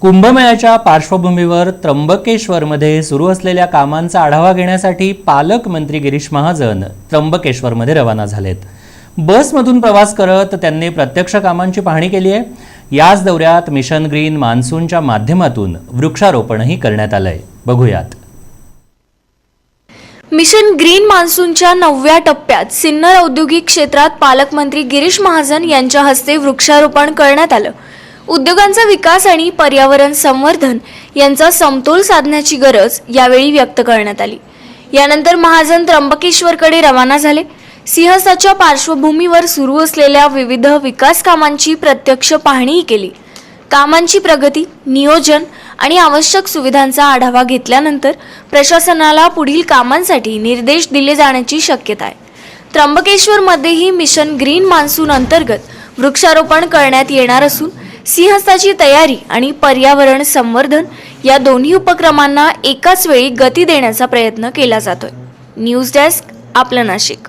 कुंभमेळ्याच्या पार्श्वभूमीवर त्र्यंबकेश्वरमध्ये सुरू असलेल्या कामांचा आढावा घेण्यासाठी पालकमंत्री गिरीश महाजन त्र्यंबकेश्वरमध्ये रवाना झालेत। बसमधून प्रवास करत त्यांनी प्रत्यक्ष कामांची पाहणी केली आहे। याच दौऱ्यात मिशन ग्रीन मान्सूनच्या माध्यमातून वृक्षारोपणही करण्यात आलंय। बघूयात। मिशन ग्रीन मान्सूनच्या 9व्या टप्प्यात सिन्नर औद्योगिक क्षेत्रात पालकमंत्री गिरीश महाजन यांच्या हस्ते वृक्षारोपण करण्यात आलं। उद्योगांचा विकास आणि पर्यावरण संवर्धन यांचा समतोल साधण्याची गरज यावेळी व्यक्त करण्यात आली। यानंतर महाजन त्र्यंबकेश्वरकडे रवाना झाले। सिंहस्थाच्या पार्श्वभूमीवर सुरू असलेल्या विविध विकास कामांची प्रत्यक्ष पाहणीही केली। कामांची प्रगती, नियोजन आणि आवश्यक सुविधांचा आढावा घेतल्यानंतर प्रशासनाला पुढील कामांसाठी निर्देश दिले जाण्याची शक्यता आहे। त्र्यंबकेश्वरमध्येही मिशन ग्रीन मान्सून अंतर्गत वृक्षारोपण करण्यात येणार असून सिंहस्थाची तयारी आणि पर्यावरण संवर्धन या दोन्ही उपक्रमांना एकाच वेळी गती देण्याचा प्रयत्न केला जातोय। न्यूज डेस्क, आपलं नाशिक।